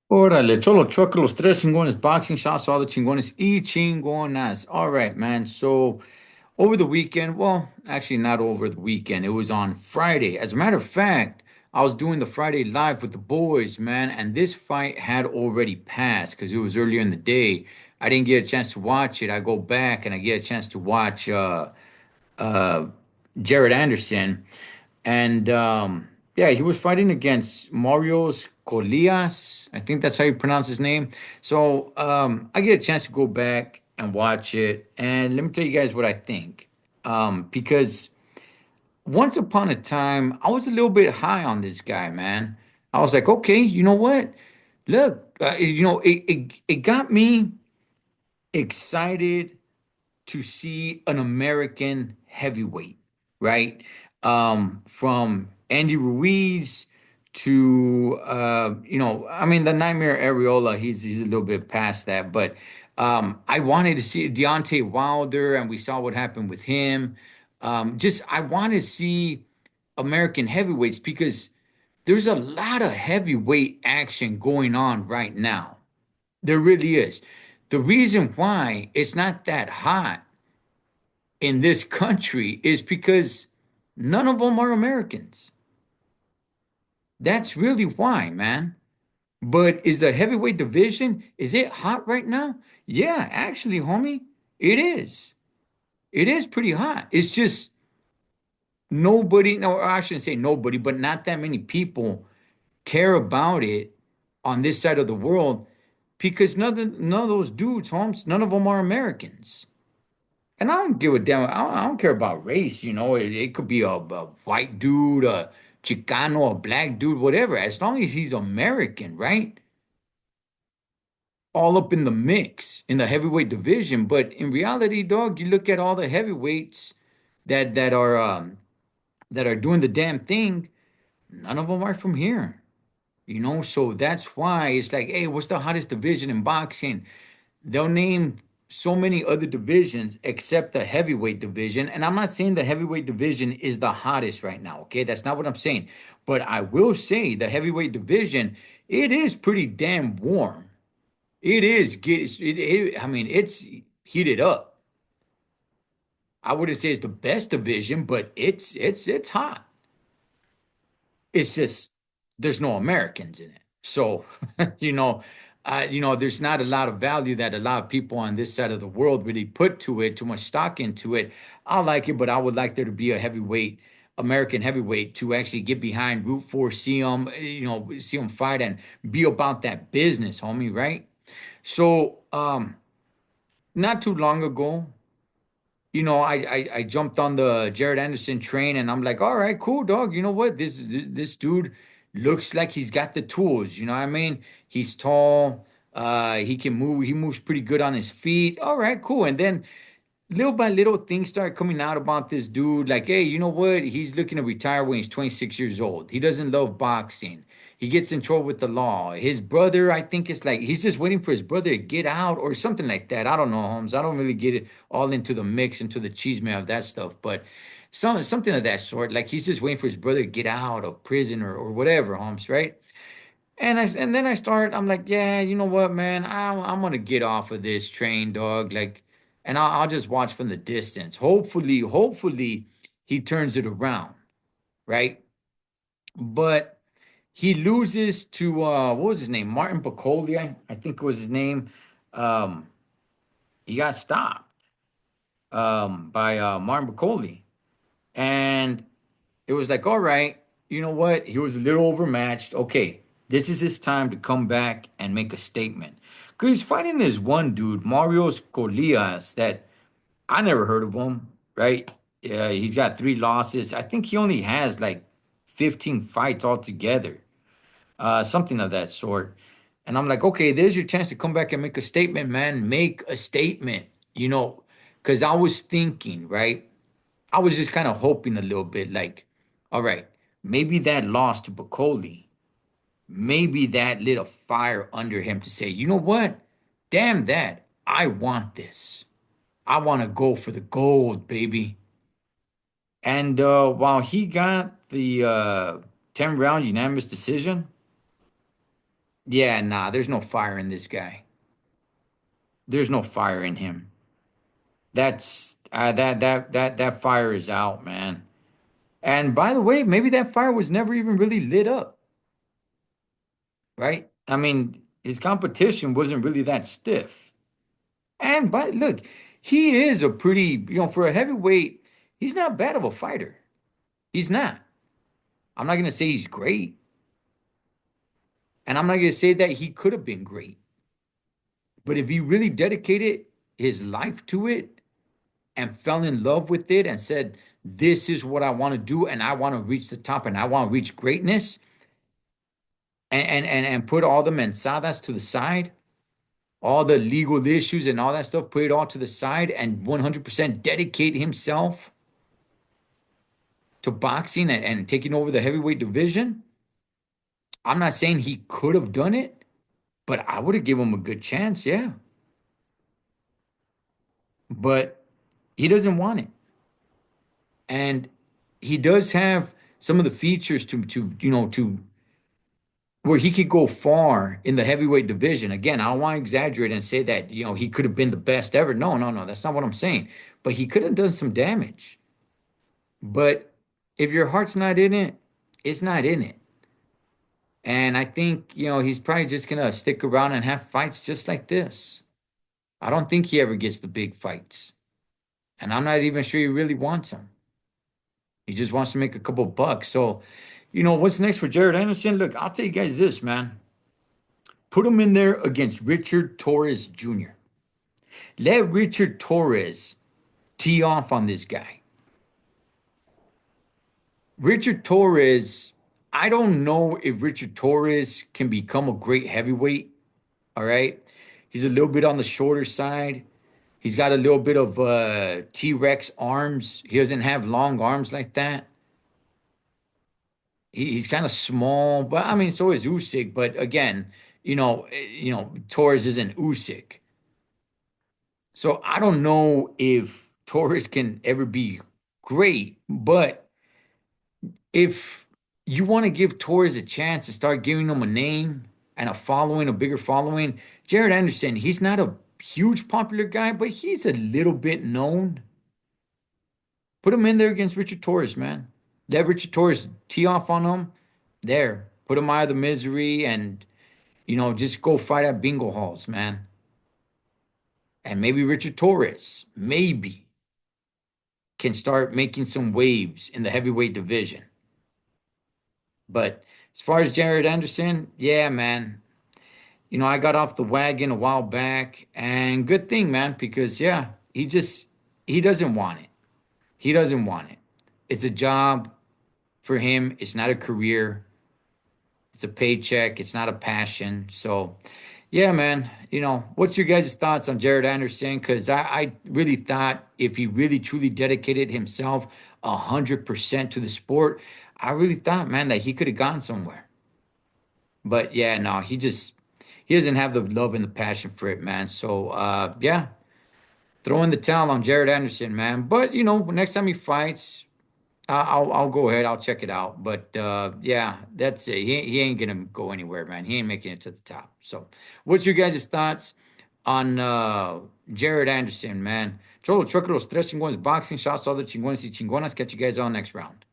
Órale, Cholo Choco, los tres chingones, boxing shots, all the chingones y chingonas. All right, man. So over the weekend, well, actually not over the weekend. It was on Friday. As a matter of fact, I was doing the Friday live with the boys, man, and this fight had already passed because it was earlier in the day. I didn't get a chance to watch it. I go back and I get a chance to watch uh Jared Anderson. And yeah, he was fighting against Marios Colias. I think that's how you pronounce his name. So I get a chance to go back and watch it. And let me tell you guys what I think. Because once upon a time, I was a little bit high on this guy, man. I was like, okay, you know what? Look, it got me excited to see an American heavyweight, right? From Andy Ruiz to I mean the Nightmare Areola, he's a little bit past that, but I wanted to see Deontay Wilder, and we saw what happened with him. Just I want to see American heavyweights because there's a lot of heavyweight action going on right now. There really is. The reason why it's not that hot in this country is because none of them are Americans. That's really why, man. But is the heavyweight division, is it hot right now? Yeah, actually, homie, it is. It is pretty hot. It's just nobody, no, I shouldn't say nobody, but not that many people care about it on this side of the world because none of those dudes, Holmes, none of them are Americans. And I don't give a damn. I don't care about race. It could be a white dude, a Chicano, a black dude, whatever. As long as he's American, right? All up in the mix in the heavyweight division. But in reality, dog, you look at all the heavyweights that are doing the damn thing. None of them are from here. So that's why it's like, hey, what's the hottest division in boxing? They'll name so many other divisions except the heavyweight division. And I'm not saying the heavyweight division is the hottest right now. Okay. That's not what I'm saying. But I will say the heavyweight division, it is pretty damn warm. It is I mean, it's heated up. I wouldn't say it's the best division, but it's hot. It's just there's no Americans in it. So, you know, there's not a lot of value that a lot of people on this side of the world really put to it, too much stock into it. I like it, but I would like there to be a heavyweight, American heavyweight to actually get behind, root for, see them fight and be about that business, homie, right? So, not too long ago, I jumped on the Jared Anderson train and I'm like, all right, cool, dog. You know what? This dude looks like he's got the tools. You know what I mean? He's tall. He can move. He moves pretty good on his feet. All right, cool. And then little by little things start coming out about this dude like, hey, you know what, he's looking to retire when he's 26 years old. He doesn't love boxing. He gets in trouble with the law. His brother, I think it's like he's just waiting for his brother to get out or something like that. I don't know, Holmes. I don't really get it all into the mix, into the cheese man of that stuff, but something of that sort, like he's just waiting for his brother to get out of prison or whatever, Holmes, right? And then I'm like, yeah, you know what, man? I'm gonna get off of this train, dog. Like, and I'll just watch from the distance. Hopefully he turns it around, right? But he loses to what was his name? Martin Piccoli, I think was his name. Um, he got stopped by Martin Piccoli. And it was like, all right, you know what? He was a little overmatched. Okay, this is his time to come back and make a statement. Because he's fighting this one dude, Marios Colias, that I never heard of him, right? Yeah, he's got 3 losses. I think he only has like 15 fights altogether, something of that sort. And I'm like, okay, there's your chance to come back and make a statement, man. Make a statement, you know, because I was thinking, right? I was just kind of hoping a little bit, like, all right, maybe that loss to Piccoli, maybe that lit a fire under him to say, you know what? Damn that. I want this. I want to go for the gold, baby. And while he got the 10 round unanimous decision, Yeah, nah, there's no fire in this guy. There's no fire in him. That's that fire is out, man. And by the way, maybe that fire was never even really lit up, right? I mean, his competition wasn't really that stiff. And but look, he is a pretty, for a heavyweight, he's not bad of a fighter. He's not. I'm not gonna say he's great, and I'm not gonna say that he could have been great. But if he really dedicated his life to it and fell in love with it and said, "This is what I want to do, and I want to reach the top, and I want to reach greatness," and put all the mensadas to the side, all the legal issues and all that stuff, put it all to the side, and 100% dedicate himself to boxing and taking over the heavyweight division. I'm not saying he could have done it, but I would have given him a good chance, yeah. But he doesn't want it. And he does have some of the features to where he could go far in the heavyweight division. Again, I don't want to exaggerate and say that, he could have been the best ever. No, no, no, that's not what I'm saying. But he could have done some damage. But if your heart's not in it, it's not in it. And I think, he's probably just gonna stick around and have fights just like this. I don't think he ever gets the big fights. And I'm not even sure he really wants them. He just wants to make a couple bucks. So, what's next for Jared Anderson? Look, I'll tell you guys this, man. Put him in there against Richard Torres Jr. Let Richard Torres tee off on this guy. Richard Torres, I don't know if Richard Torres can become a great heavyweight. All right. He's a little bit on the shorter side. He's got a little bit of T-Rex arms. He doesn't have long arms like that. He's kind of small, but I mean, so is Usyk. But again, Torres isn't Usyk. So I don't know if Torres can ever be great, but if you want to give Torres a chance to start giving him a name and a following, a bigger following, Jared Anderson, he's not a huge popular guy, but he's a little bit known. Put him in there against Richard Torres, man. Let Richard Torres tee off on him. There. Put him out of the misery and, just go fight at bingo halls, man. And maybe Richard Torres, maybe, can start making some waves in the heavyweight division. But as far as Jared Anderson, yeah, man. I got off the wagon a while back, and good thing, man, because yeah, he doesn't want it. He doesn't want it. It's a job for him. It's not a career. It's a paycheck. It's not a passion. So, yeah, man. What's your guys' thoughts on Jared Anderson? Because I really thought if he really truly dedicated himself 100% to the sport, I really thought, man, that he could have gone somewhere. But yeah, no, he doesn't have the love and the passion for it, man. So yeah, throw in the towel on Jared Anderson, man. But next time he fights, I'll go ahead. I'll check it out. But yeah, that's it. He ain't gonna go anywhere, man. He ain't making it to the top. So, what's your guys' thoughts on Jared Anderson, man? Cholo, Trucker, Los Tres Chingones Boxing. Shots, all the chingones y chingonas. Catch you guys on next round.